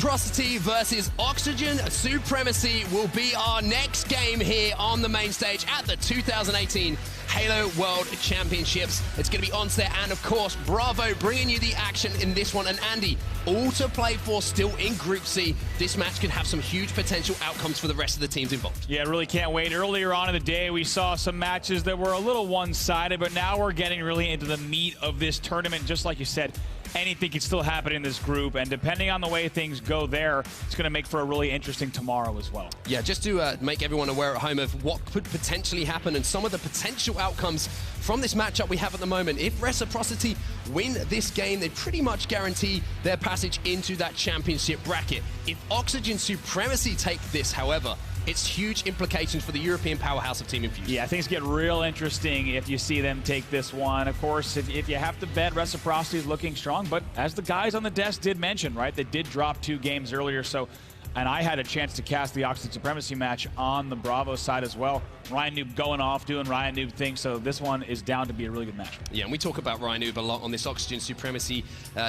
Reciprocity versus Oxygen Supremacy will be our next game here on the main stage at the 2018 Halo World Championships. It's going to be onset, and of course, Bravo bringing you the action in this one. And Andy, all to play for still in Group C. This match could have some huge potential outcomes for the rest of the teams involved. Yeah, really can't wait. Earlier on in the day, we saw some matches that were a little one-sided, but now we're getting really into the meat of this tournament. Just like you said, anything can still happen in this group, and depending on the way things go there, it's going to make for a really interesting tomorrow as well. Yeah, just to make everyone aware at home of what could potentially happen and some of the potential outcomes from this matchup we have at the moment. If Reciprocity win this game, they pretty much guarantee their passage into that championship bracket. If Oxygen Supremacy take this, however, it's huge implications for the European powerhouse of Team Infused. Yeah, things get real interesting if you see them take this one. Of course, if you have to bet, Reciprocity is looking strong, but as the guys on the desk did mention, right, they did drop 2 games earlier, so, and I had a chance to cast the Oxygen Supremacy match on the Bravo side as well. Ryan Noob going off, doing Ryan Noob things, so this one is down to be a really good match. Yeah, and we talk about Ryan Noob a lot on this Oxygen Supremacy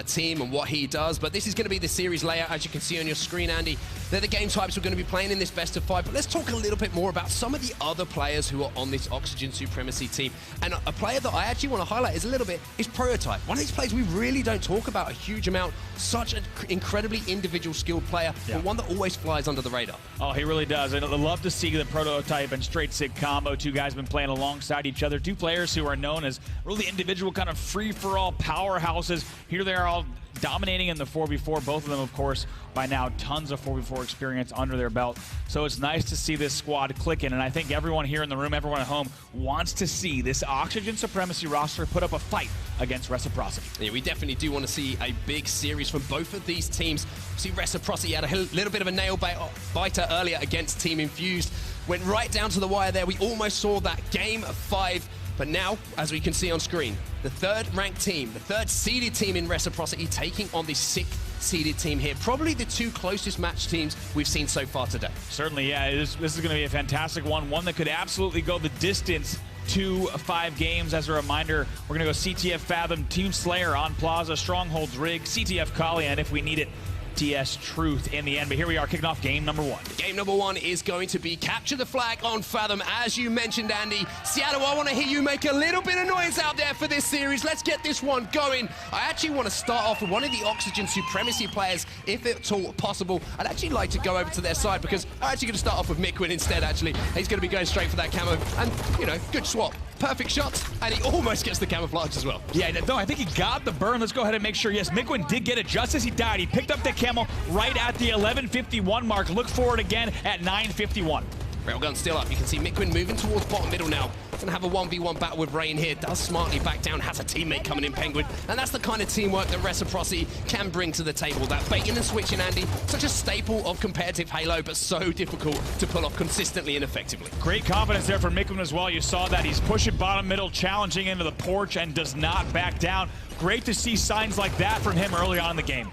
team and what he does, but this is going to be the series layout, as you can see on your screen, Andy. They're the game types we're going to be playing in this best of 5, but let's talk a little bit more about some of the other players who are on this Oxygen Supremacy team. And a player that I actually want to highlight is Prototype. One of these players we really don't talk about a huge amount. Such an incredibly individual skilled player, but one that always flies under the radar. Oh, he really does. And I'd love to see the Prototype and Straight Sig combo. 2 guys been playing alongside each other. 2 players who are known as really individual kind of free-for-all powerhouses. Here they are all dominating in the 4v4. Both of them, of course, by now, tons of 4v4 experience under their belt. So it's nice to see this squad clicking, and I think everyone here in the room, everyone at home, wants to see this Oxygen Supremacy roster put up a fight against Reciprocity. Yeah, we definitely do want to see a big series from both of these teams. See, Reciprocity had a little bit of a nail-biter earlier against Team Infused. Went right down to the wire there. We almost saw that game 5. But now, as we can see on screen, the 3rd ranked team, the 3rd seeded team in Reciprocity taking on the 6th seeded team here. Probably the 2 closest match teams we've seen so far today. Certainly, yeah. This is going to be a fantastic one that could absolutely go the distance to 5 games. As a reminder, we're going to go CTF Fathom, Team Slayer on Plaza, Strongholds Rig, CTF Kali, and if we need it, TS Truth in the end. But here we are kicking off game number 1. Game number 1 is going to be capture the flag on Fathom. As you mentioned, Andy, Seattle, I want to hear you make a little bit of noise out there for this series. Let's get this one going. I actually want to start off with one of the Oxygen Supremacy players, if at all possible. I'd actually like to go over to their side because I'm actually going to start off with Mikwin instead, actually. He's going to be going straight for that camo. And, you know, good swap. Perfect shots, and he almost gets the camouflage as well. Yeah, no, I think he got the burn. Let's go ahead and make sure. Yes, Mikwin did get it just as he died. He picked up the camo right at the 11:51 mark. Look for it again at 9:51. Railgun still up. You can see Mikwin moving towards bottom middle now. Gonna have a 1v1 battle with Rain here. Does smartly back down, has a teammate coming in, Penguin. And that's the kind of teamwork that Reciprocity can bring to the table. That baiting and switching, Andy, such a staple of competitive Halo, but so difficult to pull off consistently and effectively. Great confidence there for Mikwin as well. You saw that he's pushing bottom middle, challenging into the porch, and does not back down. Great to see signs like that from him early on in the game.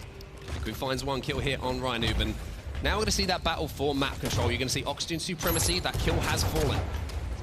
Mikwin finds 1 kill here on Ryan Noob, and now we're going to see that battle for map control. You're going to see Oxygen Supremacy. That kill has fallen.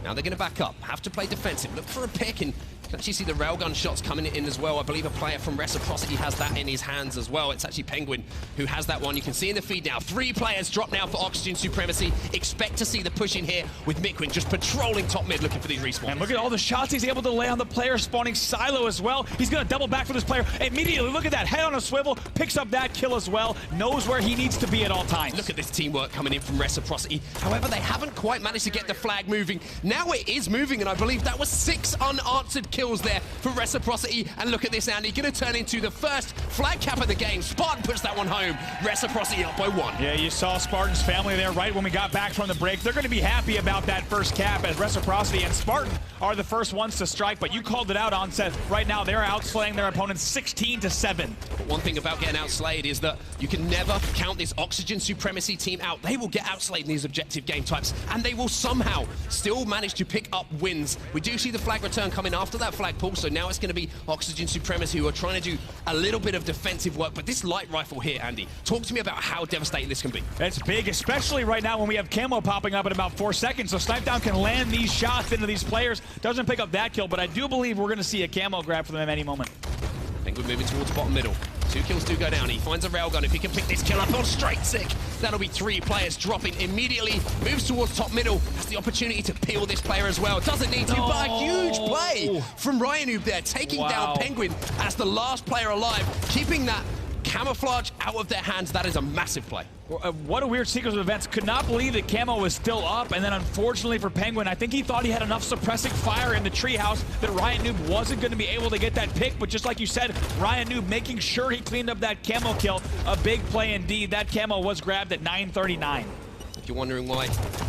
Now they're going to back up, have to play defensive, look for a pick, and you can actually see the railgun shots coming in as well. I believe a player from Reciprocity has that in his hands as well. It's actually Penguin who has that one. You can see in the feed now, 3 players drop now for Oxygen Supremacy. Expect to see the push in here with Mikwin just patrolling top mid looking for these respawns. And look at all the shots he's able to lay on the player spawning Silo as well. He's going to double back for this player. Immediately, look at that, head on a swivel, picks up that kill as well, knows where he needs to be at all times. Look at this teamwork coming in from Reciprocity. However, they haven't quite managed to get the flag moving. Now it is moving, and I believe that was 6 unanswered kills there for Reciprocity. And look at this, Andy, going to turn into the first flag cap of the game. Spartan puts that one home. Reciprocity up by 1. Yeah, you saw Spartan's family there right when we got back from the break. They're going to be happy about that first cap, as Reciprocity and Spartan are the first ones to strike, but you called it out, Onset. Right now, they're outslaying their opponents 16-7. But one thing about getting outslayed is that you can never count this Oxygen Supremacy team out. They will get outslayed in these objective game types, and they will somehow still manage to pick up wins. We do see the flag return coming after that flag pull, so now it's going to be Oxygen Supremacy who are trying to do a little bit of defensive work. But this light rifle here, Andy, talk to me about how devastating this can be. It's big, especially right now when we have camo popping up in about 4 seconds, so Snipedown can land these shots into these players. Doesn't pick up that kill, but I do believe we're going to see a camo grab for them at any moment. I think we're moving towards bottom middle. 2 kills do go down. He finds a railgun. If he can pick this kill up on straight sick, that'll be 3 players dropping immediately. Moves towards top middle. Has the opportunity to peel this player as well. Doesn't need to, but a huge play from Ryan there, taking down Penguin as the last player alive, keeping that camouflage out of their hands. That is a massive play. What a weird sequence of events. Could not believe that Camo was still up, and then unfortunately for Penguin, I think he thought he had enough suppressing fire in the treehouse that Ryan Noob wasn't going to be able to get that pick, but just like you said, Ryan Noob making sure he cleaned up that Camo kill. A big play indeed. That Camo was grabbed at 9:39. If you're wondering why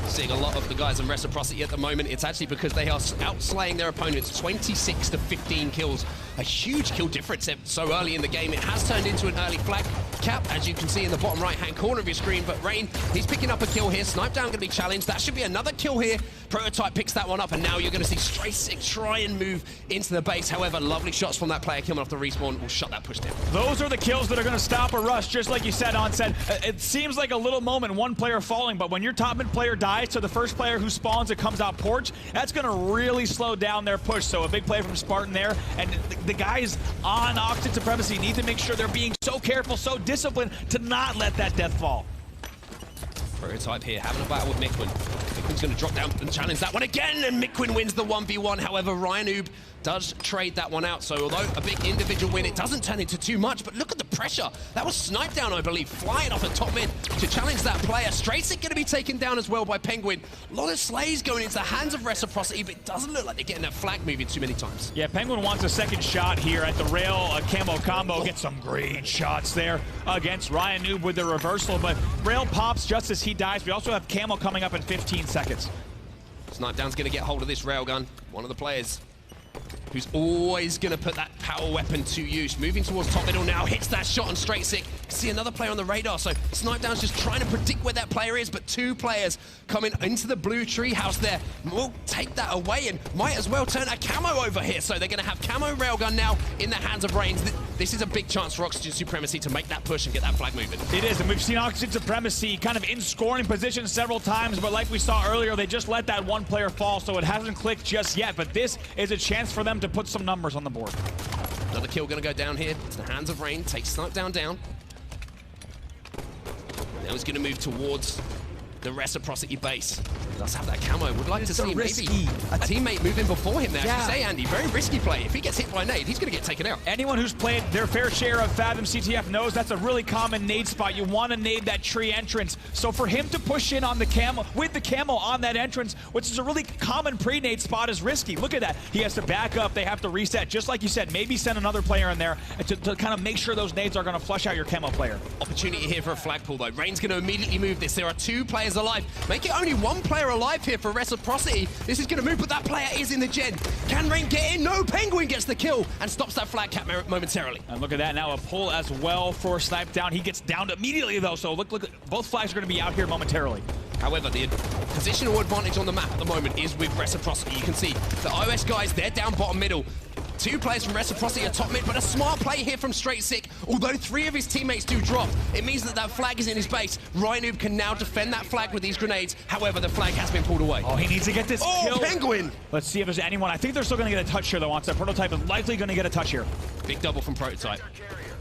seeing a lot of the guys in Reciprocity at the moment, it's actually because they are outslaying their opponents 26 to 15 kills. A huge kill difference so early in the game. It has turned into an early flag cap, as you can see in the bottom right-hand corner of your screen. But Rain, he's picking up a kill here. Snipe down going to be challenged. That should be another kill here. Prototype picks that one up, and now you're going to see Stray Sick try and move into the base. However, lovely shots from that player coming off the respawn will shut that push down. Those are the kills that are going to stop a rush, just like you said, Onset. It seems like a little moment, one player falling, but when your top mid player dies to the first player who spawns and comes out porch, that's going to really slow down their push. So a big play from Spartan there, and the guys on Oxygen Supremacy need to make sure they're being so careful, so disciplined to not let that death fall. Prototype here, having a battle with Mikwin. Mikwin's going to drop down and challenge that one again, and Mikwin wins the 1v1. However, Ryan Noob does trade that one out. So although a big individual win, it doesn't turn into too much, but look at the pressure. That was Snipe down, I believe, flying off the top mid to challenge that player. Straightsick going to be taken down as well by Penguin. A lot of slays going into the hands of Reciprocity, but it doesn't look like they're getting that flag moving too many times. Yeah, Penguin wants a second shot here at the rail. Camo combo, get some great shots there against Ryan Noob with the reversal, but rail pops just as he dies. We also have Camo coming up in 15 seconds. Snipe down's going to get hold of this railgun. One of the players who's always going to put that power weapon to use. Moving towards top middle now, hits that shot on Straight Sick. See another player on the radar, so Snipe Down's just trying to predict where that player is, but 2 players coming into the blue treehouse there will take that away and might as well turn a Camo over here. So they're going to have Camo railgun now in the hands of Reigns. This is a big chance for Oxygen Supremacy to make that push and get that flag moving. It is, and we've seen Oxygen Supremacy kind of in scoring position several times, but like we saw earlier, they just let that one player fall, so it hasn't clicked just yet, but this is a chance for them to put some numbers on the board. Another kill going to go down here to the hands of Rain. Takes Snipe down. Now he's going to move towards the Reciprocity base. Does have that Camo. Would like to see maybe a teammate move in before him there. As you say, Andy, very risky play. If he gets hit by a nade, he's going to get taken out. Anyone who's played their fair share of Fathom CTF knows that's a really common nade spot. You want to nade that tree entrance. So for him to push in on the Camo, with the Camo on that entrance, which is a really common pre-nade spot, is risky. Look at that. He has to back up. They have to reset. Just like you said, maybe send another player in there to kind of make sure those nades are going to flush out your Camo player. Opportunity here for a flag pull, though. Rain's going to immediately move this. There are 2 players alive. Make it only 1 player alive here for Reciprocity. This is going to move, but that player is in the gen. Can Rain get in? No, Penguin gets the kill and stops that flag cap momentarily. And look at that, now a pull as well for Snipe Down. He gets downed immediately, though, so look, both flags are going to be out here momentarily. However, the positional advantage on the map at the moment is with Reciprocity. You can see the OS guys, they're down bottom middle. 2 players from Reciprocity are top mid, but a smart play here from Straight Sick. Although 3 of his teammates do drop, it means that that flag is in his base. Ryan Noob can now defend that flag with these grenades. However, the flag has been pulled away. Oh, he needs to get this kill. Penguin! Let's see if there's anyone. I think they're still going to get a touch here, though. Once that Prototype is likely going to get a touch here. Big double from Prototype.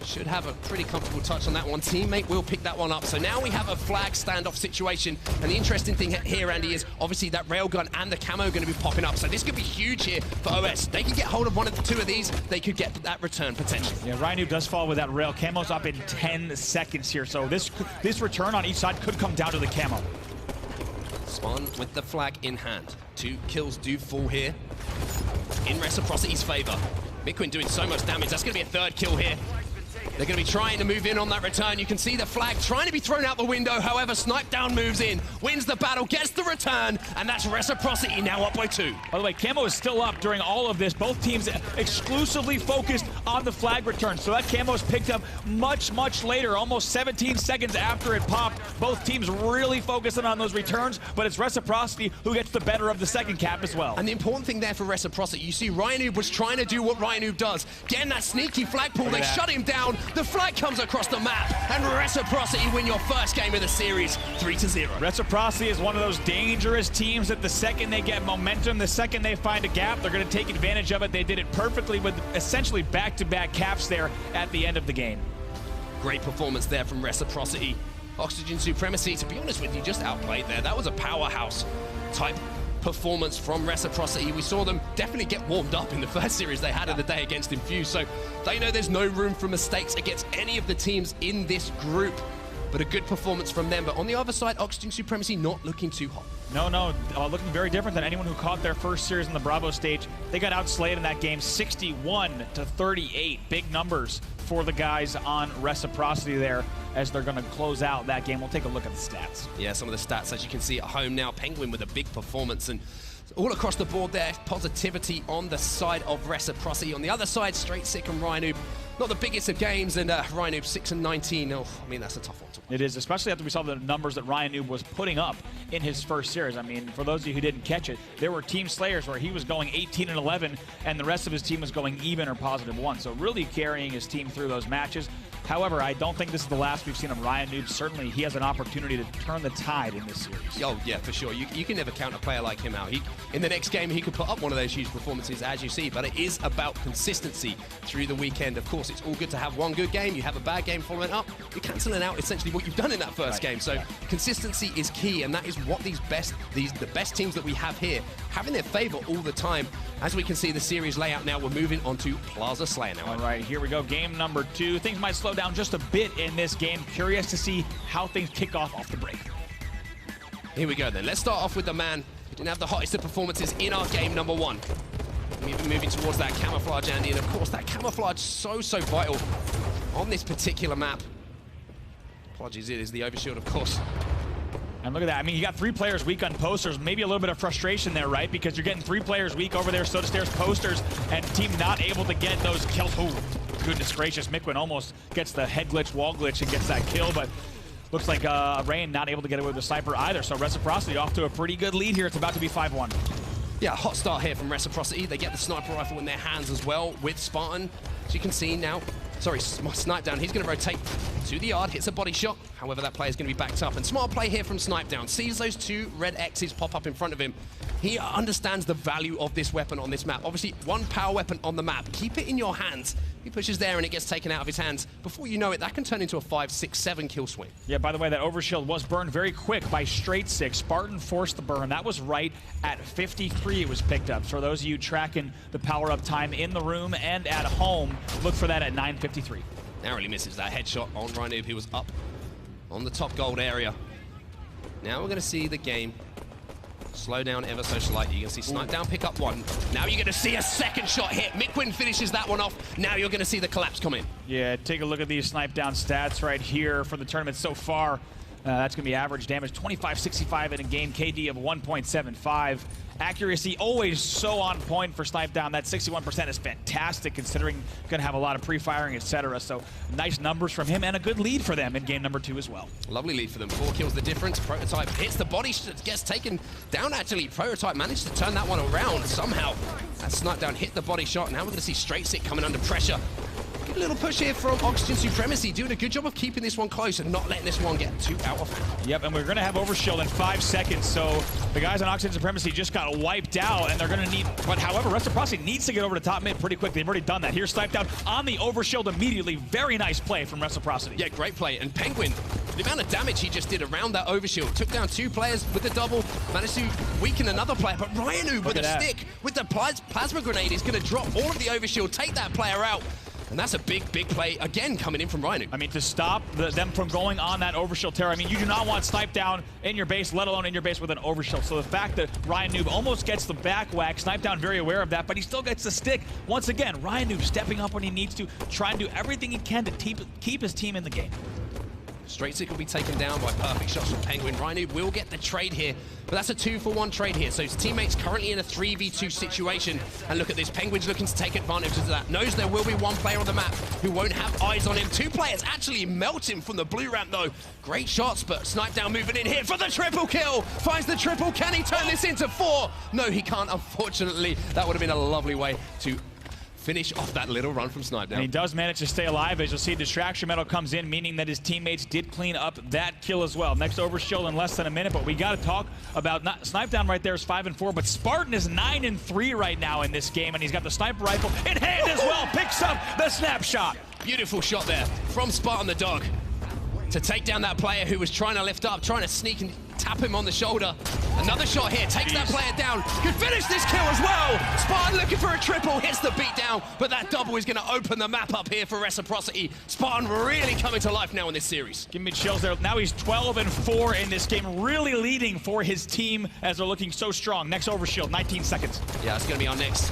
Should have a pretty comfortable touch on that one. Teammate will pick that one up. So now we have a flag standoff situation. And the interesting thing here, Andy, is obviously that railgun and the Camo are going to be popping up. So this could be huge here for OS. They can get hold of one of the 2 of these. They could get that return potentially. Yeah, Ryan Noob does fall with that rail. Camo's up in 10 seconds here. So this return on each side could come down to the Camo. Spawn with the flag in hand. 2 kills do fall here in Reciprocity's favor. Mikwin doing so much damage. That's going to be a 3rd kill here. They're going to be trying to move in on that return. You can see the flag trying to be thrown out the window. However, Snipe Down moves in, wins the battle, gets the return, and that's Reciprocity now up by 2. By the way, Camo is still up during all of this. Both teams exclusively focused on the flag return. So that Camo is picked up much, much later, almost 17 seconds after it popped. Both teams really focusing on those returns, but it's Reciprocity who gets the better of the second cap as well. And the important thing there for Reciprocity, you see Ryan Noob was trying to do what Ryan Noob does. Getting that sneaky flag pull, they shut him down. The flag comes across the map, and Reciprocity win your first game of the series, 3-0. Reciprocity is one of those dangerous teams that the second they get momentum, the second they find a gap, they're going to take advantage of it. They did it perfectly with essentially back-to-back caps there at the end of the game. great performance there from Reciprocity. Oxygen Supremacy, to be honest with you, just outplayed there. That was a powerhouse type performance from Reciprocity. We saw them definitely get warmed up in the first series they had of the day against Infuse, so they know there's no room for mistakes against any of the teams in this group. But a good performance from them. But on the other side, Oxygen Supremacy not looking too hot. No, looking very different than anyone who caught their first series in the Bravo stage. They got outslayed in that game 61-38. Big numbers for the guys on Reciprocity there as they're going to close out that game. We'll take a look at the stats. Yeah, some of the stats, as you can see at home now. Penguin with a big performance, and all across the board there, positivity on the side of Reciprocity. On the other side, Straight Sick and Ryanoob, not the biggest of games, and Ryanoob 6-19. Oh, I mean, that's a tough one to win. It is, especially after we saw the numbers that Ryanoob was putting up in his first series. I mean, for those of you who didn't catch it, there were team slayers where he was going 18-11, and the rest of his team was going even or +1. So really carrying his team through those matches. However, I don't think this is the last we've seen of Ryanoob. Certainly, he has an opportunity to turn the tide in this series. Oh, yeah, for sure. You can never count a player like him out. In the next game, he could put up one of those huge performances, as you see, but it is about consistency through the weekend. Of course, it's all good to have one good game. You have a bad game following up, you're cancelling out essentially what you've done in that first game. So consistency is key, and that is what the best teams that we have here have in their favor all the time. As we can see the series layout now, we're moving on to Plaza Slayer now. All right, here we go. Game number 2. Things might slow down just a bit in this game. Curious to see how things kick off the break. Here we go then. Let's start off with the man who didn't have the hottest of performances in our game number 1. Moving towards that camouflage, Andy, and of course that camouflage so vital on this particular map. Apologies, it is the overshield, of course. And look at that. I mean, you got 3 players weak on posters. Maybe a little bit of frustration there, right? Because you're getting 3 players weak over there, Soda Stairs posters, and team not able to get those kills. Oh, goodness gracious. Miquin almost gets the head glitch, wall glitch, and gets that kill, but looks like Rain not able to get away with the sniper either. So Reciprocity off to a pretty good lead here. It's about to be 5-1. Yeah, hot start here from Reciprocity. They get the sniper rifle in their hands as well with Spartan. As you can see now, Snipe Down, he's going to rotate to the yard, hits a body shot. However, that play is going to be backed up. And smart play here from Snipe Down. Sees those 2 red X's pop up in front of him. He understands the value of this weapon on this map. Obviously, one power weapon on the map. Keep it in your hands. He pushes there and it gets taken out of his hands. Before you know it, that can turn into a 5, 6, 7 kill swing. Yeah, by the way, that overshield was burned very quick by Straight Sick. Spartan forced the burn. That was right at 53 it was picked up. So for those of you tracking the power-up time in the room and at home, look for that at 9:53. Narrowly misses that headshot on Ryanoob, who was up on the top gold area. Now we're going to see the game slow down ever so slightly. You're going to see Snipe Down pick up 1. Now you're going to see a second shot hit. Miquin finishes that one off. Now you're going to see the collapse come in. Yeah, take a look at these Snipe Down stats right here for the tournament so far. That's going to be average damage, 25-65 in a game, KD of 1.75. Accuracy always so on point for Snipe Down. That 61% is fantastic considering going to have a lot of pre-firing, etc. So nice numbers from him and a good lead for them in game number 2 as well. Lovely lead for them. 4 kills the difference. Prototype hits the body, gets taken down actually. Prototype managed to turn that one around somehow. That Snipe Down hit the body shot. Now we're going to see Straight Sick coming under pressure. A little push here from Oxygen Supremacy, doing a good job of keeping this one close and not letting this one get too out of hand. Yep, and we're going to have overshield in 5 seconds, so the guys on Oxygen Supremacy just got wiped out, and they're going to need, but however, Reciprocity needs to get over to top mid pretty quick. They've already done that. Here's Snipe Down on the overshield immediately. Very nice play from Reciprocity. Yeah, great play. And Penguin, the amount of damage he just did around that overshield, took down 2 players with the double, managed to weaken another player, but Ryanoob with a stick, with the plasma grenade, is going to drop all of the overshield, take that player out. And that's a big play, again, coming in from Ryanoob. I mean, to stop them from going on that overshield terror, I mean, you do not want Snipe Down in your base, let alone in your base with an overshield. So the fact that Ryanoob almost gets the back whack, Snipe Down very aware of that, but he still gets the stick. Once again, Ryanoob stepping up when he needs to, try and do everything he can to keep his team in the game. Straight Sick will be taken down by perfect shots from Penguin. Ryanoob will get the trade here, but that's a 2-for-1 trade here. So his teammates currently in a 3v2 situation. And look at this, Penguin's looking to take advantage of that. Knows there will be 1 player on the map who won't have eyes on him. 2 players actually melt him from the blue ramp though. Great shots, but Snipe Down moving in here for the triple kill. Finds the triple, can he turn this into 4? No, he can't, unfortunately. That would have been a lovely way to finish off that little run from Snipe Down. And he does manage to stay alive. As you'll see, distraction medal comes in, meaning that his teammates did clean up that kill as well. Next overshield in less than a minute, but we got to talk about, Snipe Down right there is 5-4, but Spartan is 9-3 right now in this game, and he's got the sniper rifle in hand as well. Picks up the snapshot. Beautiful shot there from Spartan the Dog to take down that player who was trying to lift up, trying to sneak and tap him on the shoulder. Another shot here, takes that player down. Could finish this kill as well. Spartan looking for a triple, hits the beat down, but that double is going to open the map up here for Reciprocity. Spartan really coming to life now in this series. Give me chills there. Now he's 12-4 in this game, really leading for his team as they're looking so strong. Next overshield, 19 seconds. Yeah, it's going to be our next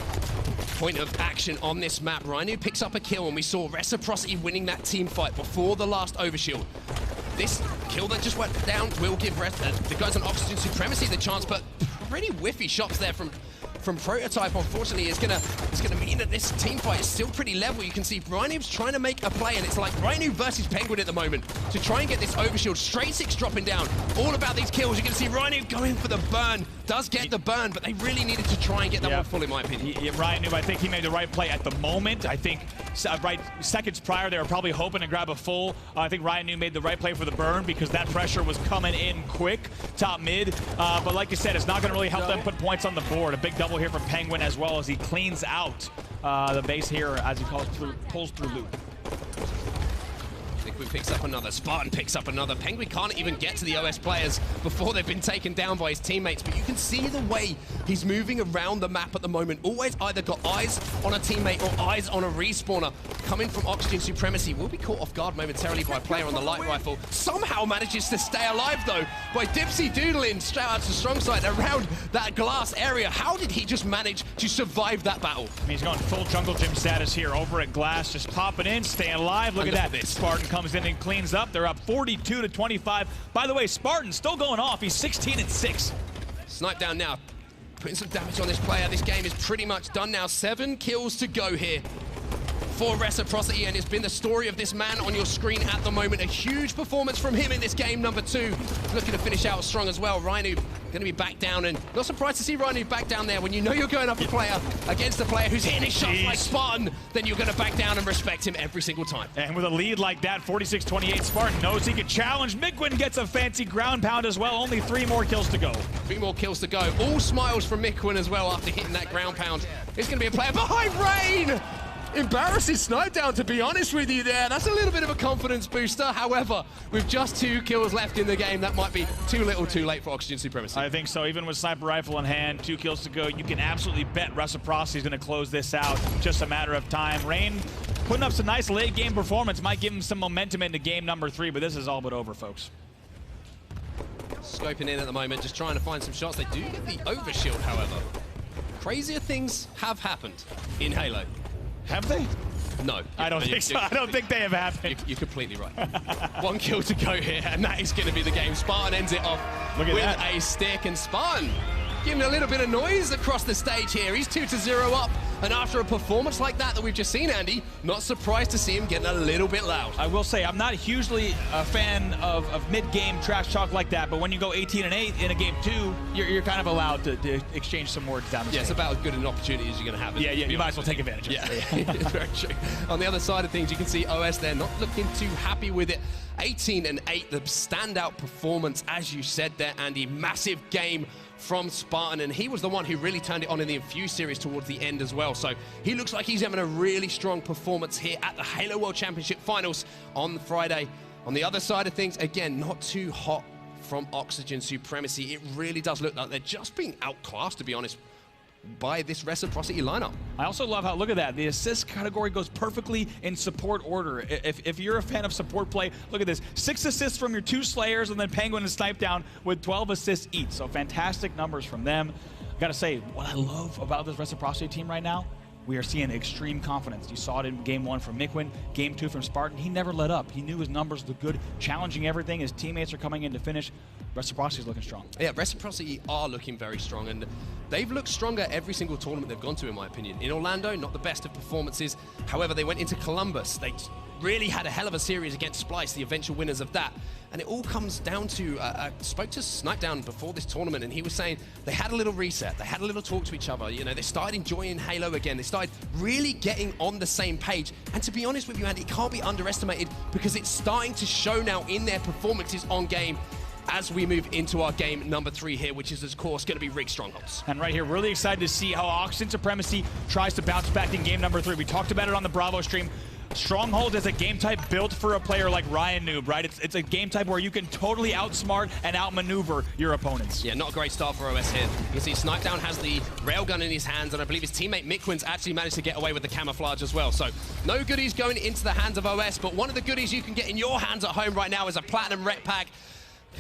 point of action on this map. Rhino picks up a kill, and we saw Reciprocity winning that team fight before the last overshield. This kill that just went down will give the guys on Oxygen Supremacy the chance, but pretty whiffy shots there from Prototype, unfortunately, is gonna mean that this team fight is still pretty level. You can see Rhinu's trying to make a play, and it's like Rhino versus Penguin at the moment to try and get this overshield. Straight 6 dropping down. All about these kills. You can see Rhino going for the burn. Does get the burn, but they really needed to try and get that one full, in my opinion. Rhino, I think he made the right play at the moment. I think right seconds prior, they were probably hoping to grab a full. I think Rhino made the right play for the burn because that pressure was coming in quick, top mid. But like you said, it's not going to really help them put points on the board. A big double here from Penguin as well as he cleans out the base here as he pulls through loop. Penguin picks up another. Spartan picks up another. Penguin can't even get to the OS players before they've been taken down by his teammates, but you can see the way he's moving around the map at the moment. Always either got eyes on a teammate or eyes on a respawner. Coming from Oxygen Supremacy, will be caught off guard momentarily by a player on the light rifle. Somehow manages to stay alive, though, by Dipsy doodling straight out to strong side around that glass area. How did he just manage to survive that battle? I mean, he's going full jungle gym status here over at glass, just popping in, staying alive. Look at that. Spartan comes in and cleans up. They're up 42-25. By the way, Spartan still going off. He's 16-6. Snipe down now, putting some damage on this player. This game is pretty much done now. 7 kills to go here for Reciprocity, and it's been the story of this man on your screen at the moment. A huge performance from him in this game number 2. Looking to finish out strong as well. Rhino going to be back down, and not surprised to see Rhino back down there. When you know you're going up a player against a player who's hitting his shots like Spartan, then you're going to back down and respect him every single time. And with a lead like that, 46-28, Spartan knows he can challenge. Miquin gets a fancy ground pound as well. Only 3 more kills to go. 3 more kills to go. All smiles from Miquin as well after hitting that ground pound. It's going to be a player behind Rain. Embarrassing snipe down, to be honest with you there. That's a little bit of a confidence booster. However, with just 2 kills left in the game, that might be too little too late for Oxygen Supremacy. I think so. Even with sniper rifle in hand, 2 kills to go, you can absolutely bet Reciprocity is going to close this out. Just a matter of time. Rain putting up some nice late game performance. Might give him some momentum into game number 3, but this is all but over, folks. Scoping in at the moment, just trying to find some shots. They do get the overshield, however. Crazier things have happened in Halo. Have they? No. I don't think so. I don't think they have happened. You're completely right. 1 kill to go here, and that is going to be the game. Spartan ends it off with a stick, and Spartan giving a little bit of noise across the stage here. He's 2-0 up, and after a performance like that we've just seen, Andy, not surprised to see him getting a little bit loud. I will say, I'm not hugely a fan of mid-game trash talk like that, but when you go 18-8 in a game 2, you're kind of allowed to exchange some words down the stage. It's about as good an opportunity as you're going to have. Yeah, you might as well take advantage of it. Yeah, very true. On the other side of things, you can see OS there not looking too happy with it. 18-8, the standout performance, as you said there, Andy. Massive game from Spartan, and he was the one who really turned it on in the Infuse series towards the end as well. So he looks like he's having a really strong performance here at the Halo World Championship Finals on Friday. On the other side of things, again, not too hot from Oxygen Supremacy. It really does look like they're just being outclassed, to be honest, by this Reciprocity lineup. I also love how, look at that, the assist category goes perfectly in support order. If you're a fan of support play, look at this. 6 assists from your 2 Slayers, and then Penguin and Snipe down with 12 assists each. So fantastic numbers from them. Gotta say, what I love about this Reciprocity team right now, we are seeing extreme confidence. You saw it in game 1 from Miquin, game 2 from Spartan. He never let up. He knew his numbers looked good, challenging everything. His teammates are coming in to finish. Reciprocity is looking strong. Yeah, Reciprocity are looking very strong, and they've looked stronger every single tournament they've gone to, in my opinion. In Orlando, not the best of performances. However, they went into Columbus. They really had a hell of a series against Splice, the eventual winners of that. And it all comes down to, I spoke to Snipe Down before this tournament, and he was saying they had a little reset. They had a little talk to each other. You know, they started enjoying Halo again. They started really getting on the same page. And to be honest with you, Andy, it can't be underestimated because it's starting to show now in their performances on game as we move into our game number 3 here, which is, of course, going to be Rig Strongholds. And right here, really excited to see how Oxygen Supremacy tries to bounce back in game number 3. We talked about it on the Bravo stream. Strongholds is a game type built for a player like Ryan Noob, right? It's a game type where you can totally outsmart and outmaneuver your opponents. Yeah, not a great start for OS here. You can see Snipedown has the railgun in his hands, and I believe his teammate Mikwin's actually managed to get away with the camouflage as well. So no goodies going into the hands of OS, but one of the goodies you can get in your hands at home right now is a Platinum Rec Pack.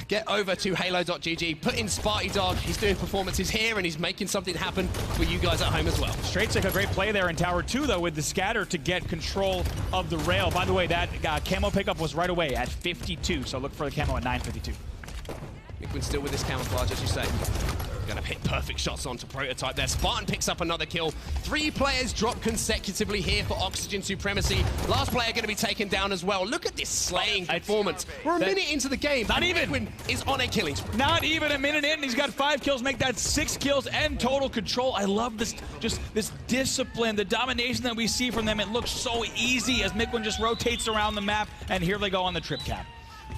Get over to halo.gg, put in Sparty Dog. He's doing performances here, and he's making something happen for you guys at home as well. Straight a great play there in Tower 2, though, with the scatter to get control of the rail. By the way, that camo pickup was right away at 52, so look for the camo at 952. Mikwin still with his camouflage, as you say. Gonna hit perfect shots onto Prototype there. Spartan picks up another kill. 3 players drop consecutively here for Oxygen Supremacy. Last player gonna be taken down as well. Look at this slaying performance. We're a minute into the game. Not even. Mikwin is on a killing spree. Not even a minute in. He's got 5 kills, make that 6 kills and total control. I love this, just this discipline, the domination that we see from them. It looks so easy as Mikwin just rotates around the map, and here they go on the trip cap.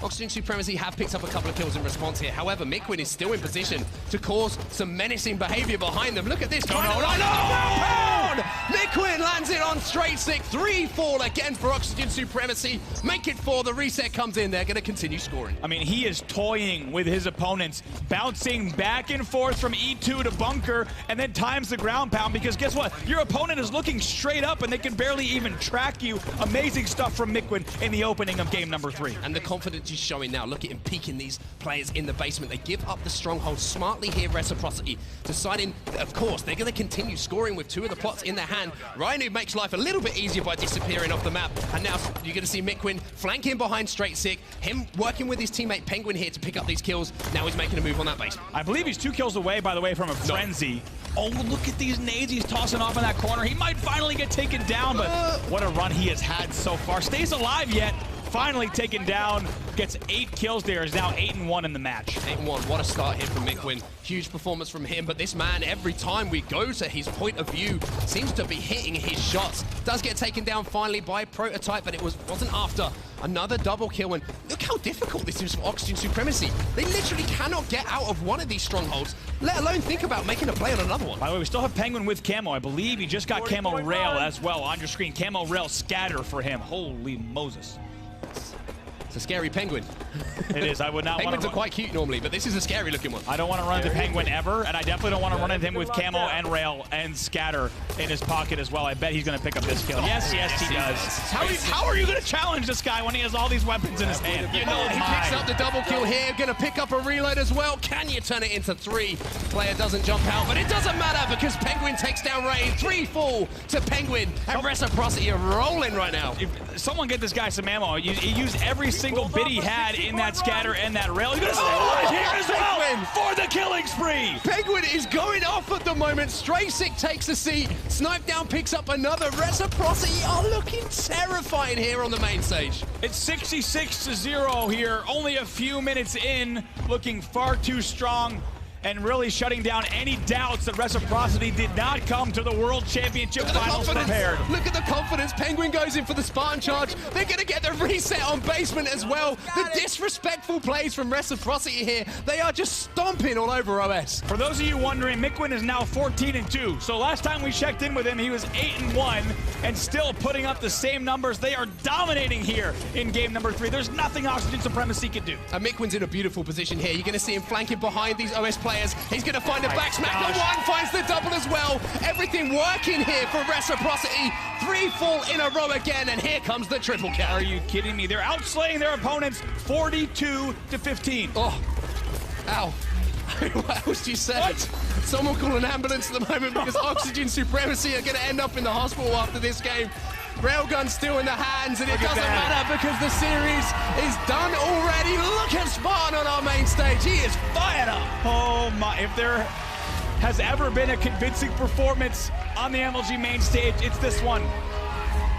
Oxygen Supremacy have picked up a couple of kills in response here. However, Mikwin is still in position to cause some menacing behavior behind them. Look at this. No! Mikwin lands it on straight stick. 3 fall again for Oxygen Supremacy. Make it 4. The reset comes in. They're going to continue scoring. I mean, he is toying with his opponents, bouncing back and forth from E2 to bunker, and then times the ground pound, because guess what? Your opponent is looking straight up, and they can barely even track you. Amazing stuff from Mikwin in the opening of game number 3. And the confidence he's showing now. Look at him peeking these players in the basement. They give up the stronghold smartly here, Reciprocity, deciding, of course, they're going to continue scoring with 2 of the plots in their hand. Rhino makes life a little bit easier by disappearing off the map, and now you're going to see Mikwin flanking behind Straight Sick, him working with his teammate Penguin here to pick up these kills. Now he's making a move on that basement. I believe he's 2 kills away, by the way, from a frenzy. Oh, look at these nades he's tossing off in that corner. He might finally get taken down, but what a run he has had so far. Stays alive yet. Finally taken down, gets 8 kills there, is now 8-1 in the match. 8-1, what a start here from Mikwin. Huge performance from him, but this man, every time we go to his point of view, seems to be hitting his shots. Does get taken down finally by Prototype, but it wasn't after. Another double kill, and look how difficult this is for Oxygen Supremacy. They literally cannot get out of one of these strongholds, let alone think about making a play on another one. By the way, we still have Penguin with camo. I believe he just got camo rail as well on your screen. Camo rail scatter for him. Holy Moses. It's a scary penguin. It is. I would not want to. Penguins are quite cute normally, but this is a scary looking one. I don't want to run into Penguin ever, and I definitely don't want to run into him with camo and rail and scatter in his pocket as well. I bet he's going to pick up this kill. Yes, he does. How are you going to challenge this guy when he has all these weapons in his hand? You know, he picks up the double kill here, going to pick up a reload as well. Can you turn it into 3? Player doesn't jump out, but it doesn't matter because Penguin takes down Ray. 3 fall to Penguin, and Reciprocity are rolling right now. If someone get this guy some ammo. He used every single bit he had in that scatter and that rail. He's going to stay alive here as well for the killing spree. Penguin is going off at the moment. Stray Sick takes a seat. Snipedown picks up another. Reciprocity are looking terrifying here on the main stage. It's 66-0 here. Only a few minutes in. Looking far too strong, and really shutting down any doubts that Reciprocity did not come to the World Championship Finals prepared. Look at the confidence. Penguin goes in for the Spartan charge. They're going to get the reset on basement as well. The disrespectful plays from Reciprocity here. They are just stomping all over OS. For those of you wondering, Mikwin is now 14-2. So last time we checked in with him, he was 8-1 and still putting up the same numbers. They are dominating here in game number 3. There's nothing Oxygen Supremacy can do. And Mikwin's in a beautiful position here. You're going to see him flanking behind these OS players. He's going to find a back smack. The one finds the double as well. Everything working here for Reciprocity. 3 fall in a row again, and here comes the triple kill. Are you kidding me? They're outslaying their opponents 42-15. Oh, ow. What else do you say? What? Someone call an ambulance at the moment because Oxygen Supremacy are going to end up in the hospital after this game. Railgun still in the hands, and it doesn't matter because the series is done already. Look at Spartan on our main stage. He is fired up. Oh my, if there has ever been a convincing performance on the MLG main stage, it's this one.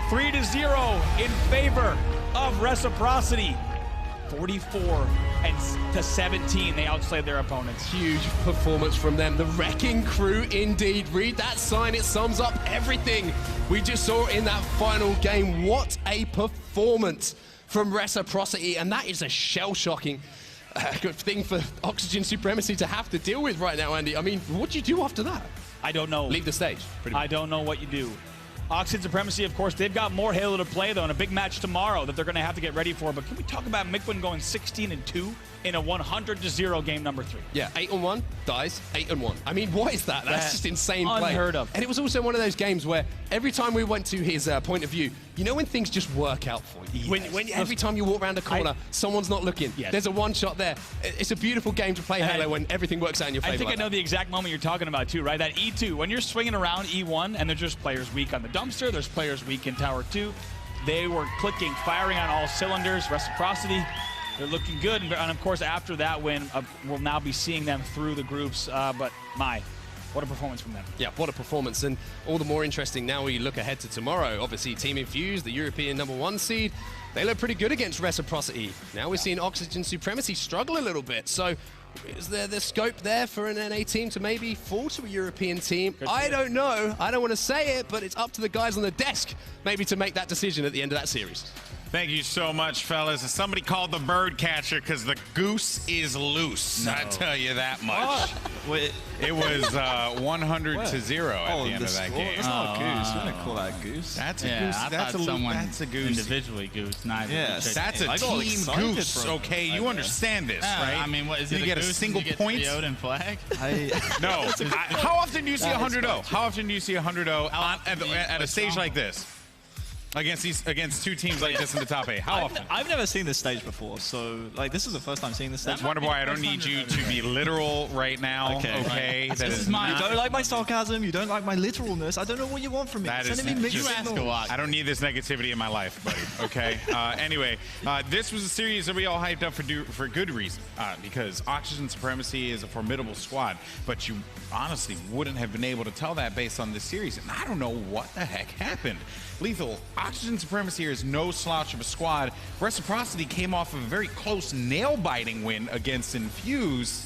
3-0 in favor of Reciprocity. 44-17, they outslayed their opponents. Huge performance from them. The Wrecking Crew indeed. Read that sign, it sums up everything we just saw in that final game. What a performance from Reciprocity, and that is a shell-shocking good thing for Oxygen Supremacy to have to deal with right now, Andy. I mean, what do you do after that? I don't know. Leave the stage. I don't know what you do. Oxygen Supremacy, of course, they've got more Halo to play, though, in a big match tomorrow that they're going to have to get ready for. But can we talk about Micwin going 16-2 in a 100-0 game number 3? Yeah, 8-1, dies, 8-1. I mean, what is that? That's just insane play. Unheard of. And it was also one of those games where every time we went to his point of view, you know when things just work out for you? Yes. When every time you walk around a corner, someone's not looking. Yes. There's a one shot there. It's a beautiful game to play Halo when everything works out in your favor. I think like I know the exact moment you're talking about, too, right? That E2, when you're swinging around E1 and there's just players weak on the dumpster, there's players weak in Tower 2. They were clicking, firing on all cylinders. Reciprocity, they're looking good. And of course, after that win, we'll now be seeing them through the groups. But what a performance from them. Yeah, what a performance, and all the more interesting now we look ahead to tomorrow. Obviously, Team Infused, the European #1 seed, they look pretty good against Reciprocity. Now we're seeing Oxygen Supremacy struggle a little bit, so is there the scope there for an NA team to maybe fall to a European team? I don't know. I don't want to say it, but it's up to the guys on the desk maybe to make that decision at the end of that series. Thank you so much, fellas. Somebody called the bird catcher because the goose is loose. No. I tell you that much. It was 100-0 at the end of that game. That's not a goose. You don't call that a goose. That's a goose. That's a goose. Individually goose, not that's a team goose. Okay, you understand this, right? I mean, what is it? You get a single point. The Odin flag? No. How often do you see 100-0? How often do you see 100-0 at a stage like this? Against two teams like this in the top 8. How often? I've never seen this stage before, so like this is the first time seeing this stage. Wonderboy, I don't need you to be literal right now. Okay. That is my. You don't like my sarcasm. You don't like my literalness. I don't know what you want from me. Sending me mixed signals. I don't need this negativity in my life, buddy. Okay. Anyway, this was a series that we all hyped up for good reason, because Oxygen Supremacy is a formidable squad, but you honestly wouldn't have been able to tell that based on this series, and I don't know what the heck happened. Lethal, Oxygen Supremacy here is no slouch of a squad. Reciprocity came off of a very close, nail-biting win against Infused.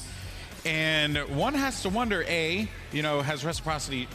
And one has to wonder, A, has Reciprocity,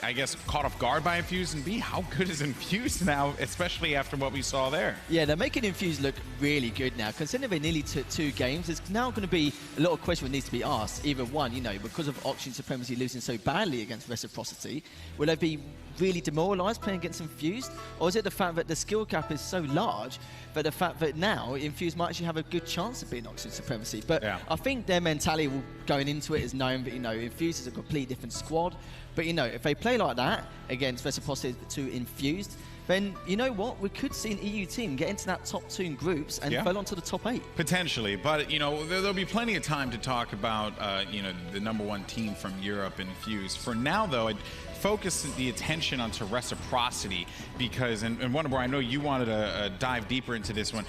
I guess, caught off guard by Infused, and B, how good is Infused now, especially after what we saw there? Yeah, they're making Infused look really good now. Considering they nearly took 2 games, there's now going to be a lot of questions that needs to be asked. Either one, because of Oxygen Supremacy losing so badly against Reciprocity, will they be really demoralized playing against Infused? Or is it the fact that the skill gap is so large that the fact that now Infused might actually have a good chance of beating Oxygen Supremacy? But yeah. I think their mentality going into it is knowing that, Infused is a completely different squad. But, if they play like that against Reciprocity to Infused, then you know what? We could see an EU team get into that top 2 in groups and fall onto the top 8. Potentially, but there'll be plenty of time to talk about the #1 team from Europe and Infused. For now, though, I'd focus the attention onto Reciprocity because, and Wonderboy, I know you wanted to dive deeper into this one.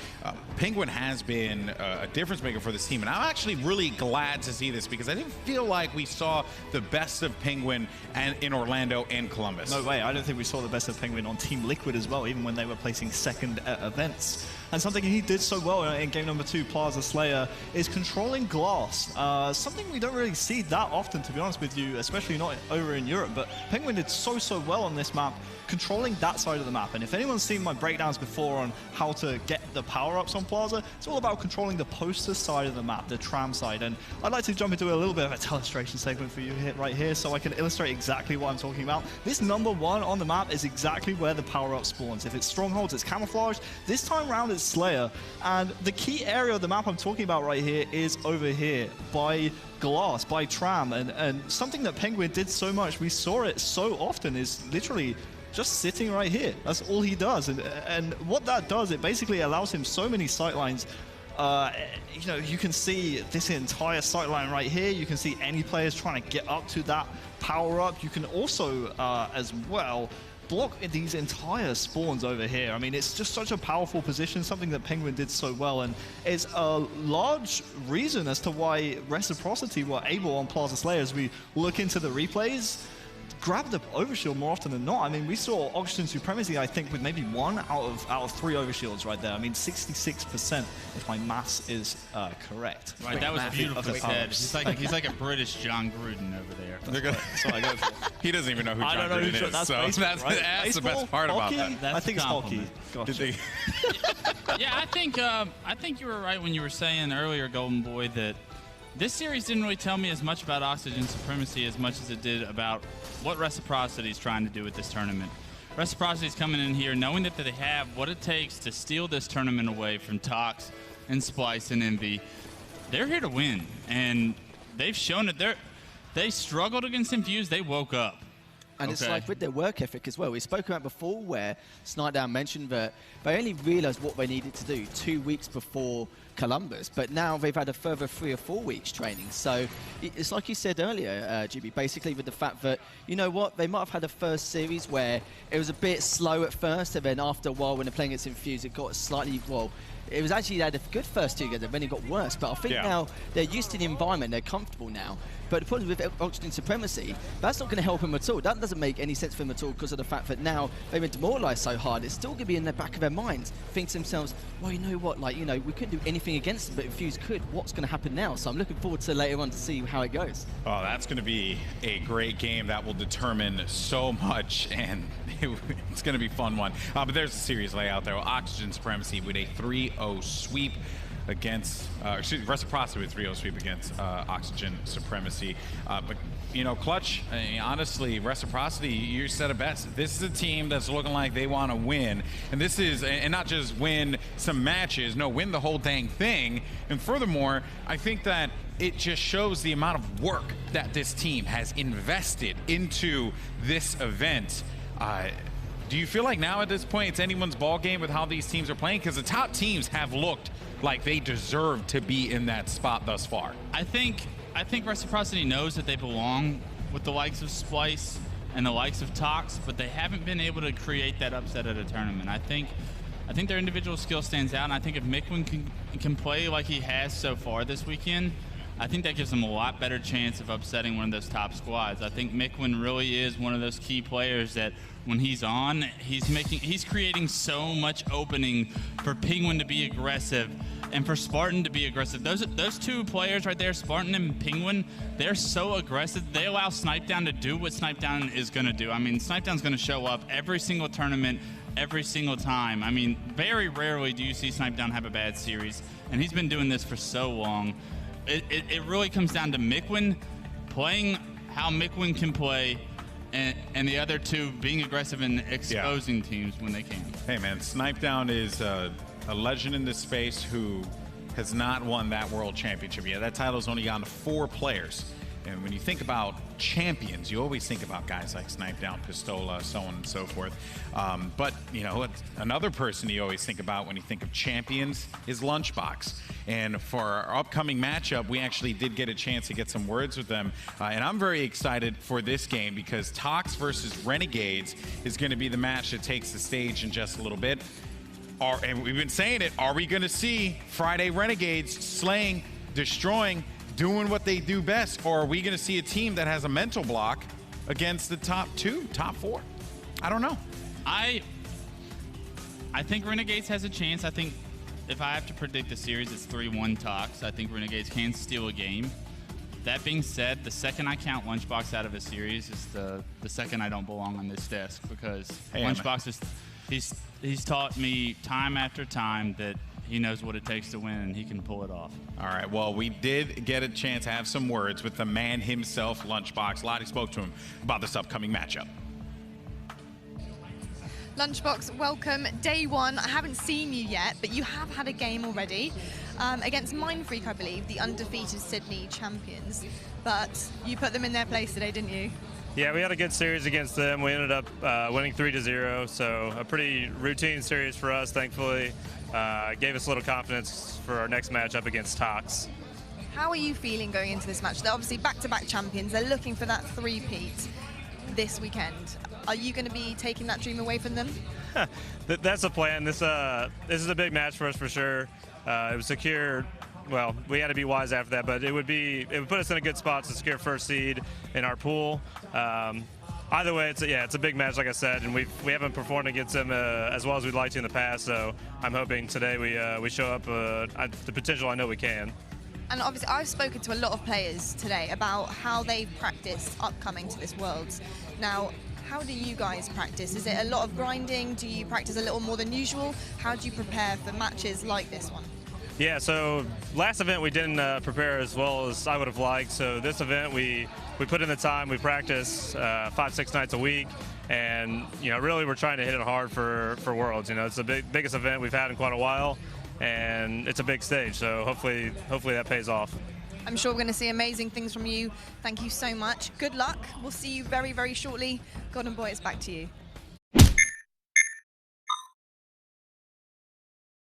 Penguin has been a difference maker for this team, and I'm actually really glad to see this because I didn't feel like we saw the best of Penguin in Orlando and Columbus. No way, I don't think we saw the best of Penguin on Team Liquid as well, even when they were placing second at events. And something he did so well in game number 2, Plaza Slayer, is controlling glass. Something we don't really see that often, to be honest with you, especially not over in Europe. But Penguin did so well on this map, controlling that side of the map. And if anyone's seen my breakdowns before on how to get the power-ups on Plaza, it's all about controlling the poster side of the map, the tram side. And I'd like to jump into a little bit of a illustration segment for you right here so I can illustrate exactly what I'm talking about. This #1 on the map is exactly where the power-up spawns. If it's Strongholds, it's camouflaged. This time around, it's Slayer. And the key area of the map I'm talking about right here is over here by glass, by tram. And something that Penguin did so much, we saw it so often, is literally just sitting right here. That's all he does. And what that does, it basically allows him so many sightlines. You can see this entire sightline right here. You can see any players trying to get up to that power up. You can also, as well, block these entire spawns over here. I mean, it's just such a powerful position, something that Penguin did so well, and it's a large reason as to why Reciprocity were able on Plaza Slayer, as we look into the replays, grab the overshield more often than not. I mean, we saw Oxygen Supremacy, I think, with maybe 1 out of 3 overshields right there. I mean, 66%, if my maths is correct. Right, that was beautifully said. He's like a British John Gruden over there. That's what I go for. He doesn't even know who John Gruden is. That's so baseball, right? that's the best part about that. I think it's hockey. Yeah, I think you were right when you were saying earlier, Golden Boy, that This series didn't really tell me as much about Oxygen Supremacy as much as it did about what Reciprocity is trying to do with this tournament. Reciprocity is coming in here knowing that they have what it takes to steal this tournament away from Tox and Splice and Envy. They're here to win, and they've shown that they struggled against Infused. They woke up. And it's like with their work ethic as well. We spoke about before where Snitedown mentioned that they only realised what they needed to do 2 weeks before Columbus, but now they've had a further 3 or 4 weeks training. So it's like you said earlier, GB, basically with the fact that, you know what, they might have had a first series where it was a bit slow at first, and then after a while when they're playing against Infused, it got slightly, well, it was actually, they had a good first 2 games, and then it got worse. But I think now they're used to the environment, they're comfortable now. But the problem with Oxygen Supremacy, that's not going to help them at all. That doesn't make any sense for them at all because of the fact that now they've been demoralised so hard. It's still going to be in the back of their minds, think to themselves, well, you know what, like, you know, we couldn't do anything against them, but Infused could. What's going to happen now? So I'm looking forward to later on to see how it goes. Oh, that's going to be a great game that will determine so much, and it's going to be a fun one. But there's a series layout there. Oxygen Supremacy with a 3-0 sweep against Reciprocity with 3-0 sweep against Oxygen Supremacy. But you know, Clutch, honestly, Reciprocity, you said it best. This is a team that's looking like they want to win, and this is, and not just win some matches, no, win the whole dang thing. And furthermore, I think that it just shows the amount of work that this team has invested into this event. Do you feel like now at this point it's anyone's ball game with how these teams are playing? Because the top teams have looked like they deserve to be in that spot thus far. I think Reciprocity knows that they belong with the likes of Splice and the likes of Tox, but they haven't been able to create that upset at a tournament. I think their individual skill stands out, and I think if Mikwin can play like he has so far this weekend, I think that gives them a lot better chance of upsetting one of those top squads. I think Mikwin really is one of those key players that when he's on, he's creating so much opening for Penguin to be aggressive and for Spartan to be aggressive. Those 2 players right there, Spartan and Penguin, they're so aggressive. They allow Snitedown to do what Snitedown is going to do. I mean, Snitedown's going to show up every single tournament, every single time. I mean, very rarely do you see Snitedown have a bad series, and he's been doing this for so long. It really comes down to Mikwin playing how Mikwin can play, and the other 2 being aggressive and exposing teams when they can. Hey man, Snitedown is a legend in this space who has not won that world championship yet. That title's only gone to 4 players. And when you think about champions, you always think about guys like Snitedown, Pistola, so on and so forth. But, you know, another person you always think about when you think of champions is Lunchbox. And for our upcoming matchup, we actually did get a chance to get some words with them. And I'm very excited for this game because Tox versus Renegades is going to be the match that takes the stage in just a little bit. And we've been saying it, are we going to see Friday Renegades slaying, destroying, doing what they do best, or are we going to see a team that has a mental block against the top 4? I don't know. I think Renegades has a chance. I think if I have to predict the series, it's 3-1 Tox. I think Renegades can steal a game. That being said, the second I count Lunchbox out of a series is the second I don't belong on this desk, because Lunchbox is he's taught me time after time that he knows what it takes to win, and he can pull it off. All right, well, we did get a chance to have some words with the man himself, Lunchbox. Lottie spoke to him about this upcoming matchup. Lunchbox, welcome. Day 1. I haven't seen you yet, but you have had a game already against Mindfreak, I believe, the undefeated Sydney champions. But you put them in their place today, didn't you? Yeah, we had a good series against them. We ended up winning 3-0, so a pretty routine series for us, thankfully. Gave us a little confidence for our next matchup against Tox. How are you feeling going into this match? They're obviously back-to-back champions. They're looking for that three-peat this weekend. Are you going to be taking that dream away from them? That's the plan. This is a big match for us for sure. It was secure. Well, we had to be wise after that, but it would put us in a good spot to secure first seed in our pool. Either way, it's a big match, like I said, and we haven't performed against them as well as we'd like to in the past. So I'm hoping today we show up the potential I know we can. And obviously, I've spoken to a lot of players today about how they've practiced upcoming to this Worlds. Now, how do you guys practice? Is it a lot of grinding? Do you practice a little more than usual? How do you prepare for matches like this one? Yeah, so last event we didn't prepare as well as I would have liked. So this event we put in the time, we practice 5-6 nights a week, and really we're trying to hit it hard for Worlds. It's the biggest event we've had in quite a while, and it's a big stage. So hopefully that pays off. I'm sure we're going to see amazing things from you. Thank you so much. Good luck. We'll see you very, very shortly. Golden Boy, it's back to you.